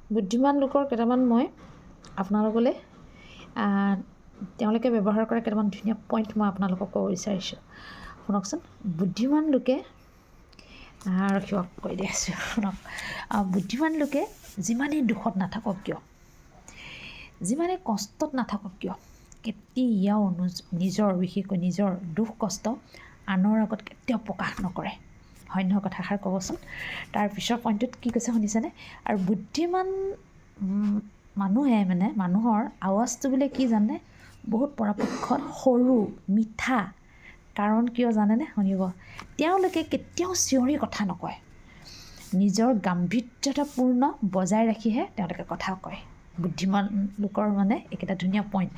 বুদ্ধিমান লোকৰ কেইটামান মই আপোনালোকলৈ তেওঁলোকে ব্যৱহাৰ কৰা কেইটামান ধুনীয়া পইণ্ট মই আপোনালোকক ক'ব বিচাৰিছোঁ। শুনকচোন। বুদ্ধিমান লোকে ৰখিব কৈ দি আছোঁ শুনক। বুদ্ধিমান লোকে যিমানেই দুখত নাথাকক কিয়, যিমানেই কষ্টত নাথাকক কিয়, কেতিয়াও বিশেষকৈ নিজৰ দুখ কষ্ট আনৰ আগত কেতিয়াও প্ৰকাশ নকৰে। হয় নহয় কথাষাৰ ক'বচোন। তাৰ পিছৰ পইণ্টটোত কি কৈছে শুনিছেনে? আৰু বুদ্ধিমান মানুহে মানুহৰ আৱাজটো বোলে কি জানে, বহুত পৰাপক্ষত সৰু মিঠা। কাৰণ কিয় জানেনে? শুনিব। তেওঁলোকে কেতিয়াও চিঞৰি কথা নকয়, নিজৰ গাম্ভীৰ্যতাপূৰ্ণ বজাই ৰাখিহে তেওঁলোকে কথা কয়। বুদ্ধিমান লোকৰ এইকেইটা ধুনীয়া পইণ্ট।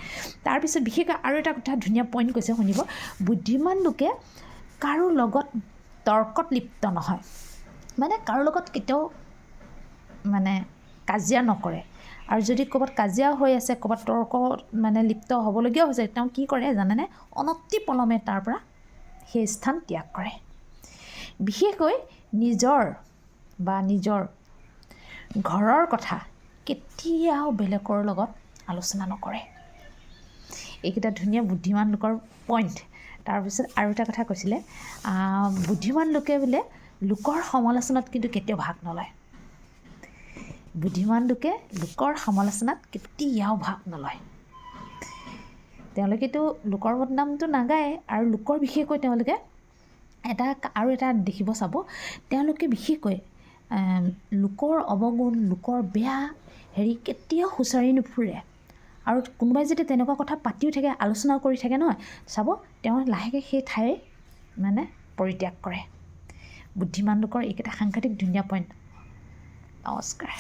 তাৰপিছত বিশেষকৈ আৰু এটা কথা ধুনীয়া পইণ্ট কৈছে শুনিব। বুদ্ধিমান লোকে কাৰো লগত তৰ্কত লিপ্ত নহয়, কাৰো লগত কেতিয়াও কাজিয়া নকৰে। আৰু যদি ক'ৰবাত কাজিয়া হৈ আছে, ক'ৰবাত তৰ্ক লিপ্ত হ'বলগীয়া হৈছে, তেওঁ কি কৰে জানেনে? অনতি পলমে তাৰ পৰা সেই স্থান ত্যাগ কৰে। বিশেষকৈ নিজৰ ঘৰৰ কথা কেতিয়াও বেলেগৰ লগত আলোচনা নকৰে। এইকেইটা ধুনীয়া বুদ্ধিমান লোকৰ পইণ্ট। তাৰপিছত আৰু এটা কথা কৈছিলে, বুদ্ধিমান লোকে বোলে লোকৰ সমালোচনাত কিন্তু কেতিয়াও ভাগ নলয়। বুদ্ধিমান লোকে লোকৰ সমালোচনাত কেতিয়াও ভাগ নলয়। তেওঁলোকেতো লোকৰ বদনামটো নাগায়। আৰু লোকৰ বিশেষকৈ তেওঁলোকে আৰু এটা দেখিব চাব, তেওঁলোকে বিশেষকৈ লোকৰ অৱগুণ, লোকৰ বেয়া কেতিয়াও সুচাৰি নুফুৰে। আৰু কোনোবাই যদি তেনেকুৱা কথা পাতিও থাকে, আলোচনাও কৰি থাকে নহয়, চাব তেওঁ লাহেকৈ সেই ঠাইৰ পৰিত্যাগ কৰে। বুদ্ধিমান লোকৰ এইকেইটা সাংঘাতিক ধুনীয়া পইণ্ট। নমস্কাৰ।